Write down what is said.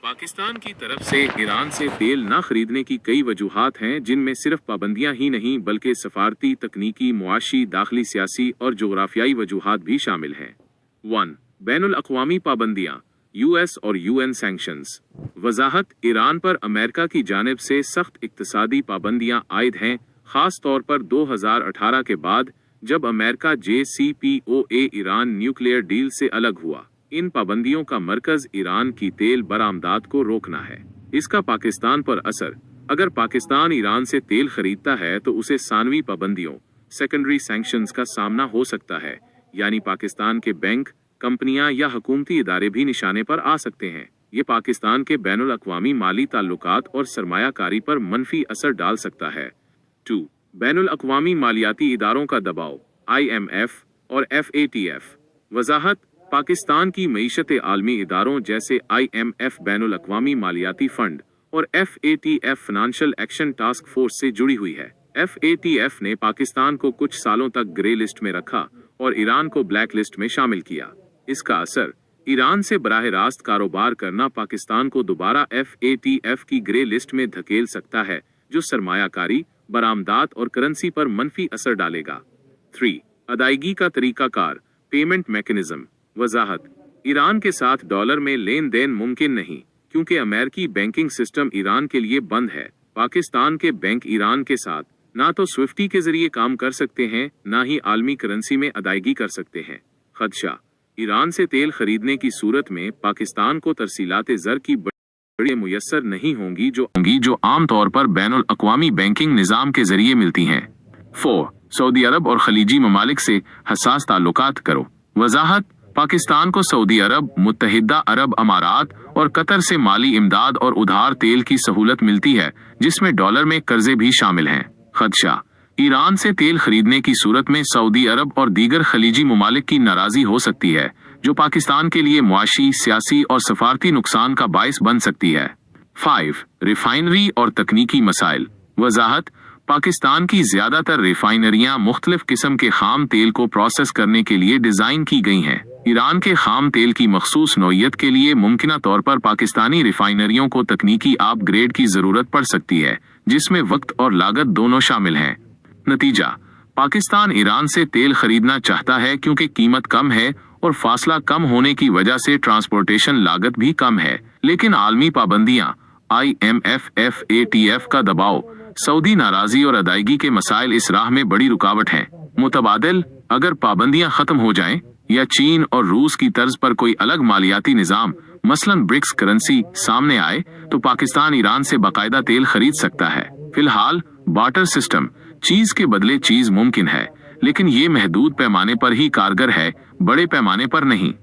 पाकिस्तान की तरफ से ईरान से तेल न खरीदने की कई वजूहात हैं, जिनमें सिर्फ पाबंदियां ही नहीं बल्कि सफारती, तकनीकी, मुआशी, दाखिली सियासी और जोग्राफियाई वजूहात भी शामिल हैं। 1. बैनुल अक़वामी पाबंदियां, यूएस और यूएन सैंक्शंस। वजाहत: ईरान पर अमेरिका की जानिब से सख्त इक्तिसादी पाबंदियां आयद हैं, खास तौर पर 2018 के बाद जब America JCPOA Iran nuclear deal से अलग हुआ। इन पाबंदियों का मरकज ईरान की तेल बरामदात को रोकना है। इसका पाकिस्तान पर असर: अगर पाकिस्तान ईरान से तेल खरीदता है तो उसे सानवी पाबंदियों, सेकेंडरी सैंक्शंस का सामना हो सकता है, यानी पाकिस्तान के बैंक, कंपनियां या हुकूमती इदारे भी निशाने पर आ सकते हैं। ये पाकिस्तान के बैनुल अक़वामी माली ताल्लुकात और सरमायाकारी पर मनफी असर डाल सकता है। 2. बैनुल अक़वामी मालियाती इदारों का दबाव, IMF और FATF। वजाहत: पाकिस्तान की मईशत आलमी इदारों जैसे IMF बैनुल अक़वामी मालियाती फंड और FATF financial action task force से जुड़ी हुई है। FATF ने पाकिस्तान को कुछ सालों तक ग्रे लिस्ट में रखा और ईरान को ब्लैक लिस्ट में शामिल किया। इसका असर: ईरान से बराह रास्त कारोबार करना पाकिस्तान को दोबारा FATF की ग्रे लिस्ट में धकेल सकता है, जो सरमायाकारी, बरामदात और करेंसी पर मनफी असर डालेगा। 3. अदायगी का तरीकाकार, पेमेंट मैकेनिज्म। वजाहत: ईरान के साथ डॉलर में लेन देन मुमकिन नहीं, क्योंकि अमेरिकी बैंकिंग सिस्टम ईरान के लिए बंद है। पाकिस्तान के बैंक ईरान के साथ ना तो स्विफ्टी के जरिए काम कर सकते हैं, ना ही आलमी करेंसी में अदायगी कर सकते हैं। खदशा: ईरान से तेल खरीदने की सूरत में पाकिस्तान को तरसीलात ज़र की बड़ी मुयस्सर नहीं होंगी जो आम तौर पर बैनुल अक़वामी बैंकिंग निज़ाम के जरिए मिलती हैं। 4. सऊदी अरब और खलीजी ममालिक से हसास ताल्लुकात करो। वजाहत: पाकिस्तान को सऊदी अरब, मुत्तहिदा अरब अमारात और कतर से माली इमदाद और उधार तेल की सहूलत मिलती है, जिसमें डॉलर में कर्जे भी शामिल हैं। खदशा: ईरान से तेल खरीदने की सूरत में सऊदी अरब और दीगर खलीजी ममालिक की नाराजगी हो सकती है, जो पाकिस्तान के लिए मुआशी, सियासी और सफारती नुकसान का बाइस बन सकती है। 5. रिफाइनरी और तकनीकी मसाइल। वजाहत: पाकिस्तान की ज्यादातर रिफाइनरियां मुख्तलिफ किस्म के खाम तेल को प्रोसेस करने के लिए डिजाइन की गई हैं। ईरान के खाम तेल की मखसूस नौइयत के लिए मुमकिना तौर पर पाकिस्तानी रिफाइनरियों को तकनीकी अपग्रेड की जरूरत पड़ सकती है, जिसमें वक्त और लागत दोनों शामिल हैं। नतीजा: पाकिस्तान ईरान से तेल खरीदना चाहता है क्योंकि कीमत कम है और फासला कम होने की वजह से ट्रांसपोर्टेशन लागत भी कम है, लेकिन आलमी पाबंदियां, IMF, FATF का दबाव, सऊदी नाराजगी और अदायगी के मसाइल इस राह में बड़ी रुकावट हैं। मुतबादिल: अगर पाबंदियां खत्म हो जाएं या चीन और रूस की तर्ज पर कोई अलग मालियाती निजाम, मसलन ब्रिक्स करेंसी, सामने आए तो पाकिस्तान ईरान से बाकायदा तेल खरीद सकता है। फिलहाल बार्टर सिस्टम, चीज के बदले चीज मुमकिन है, लेकिन ये महदूद पैमाने पर ही कारगर है, बड़े पैमाने पर नहीं।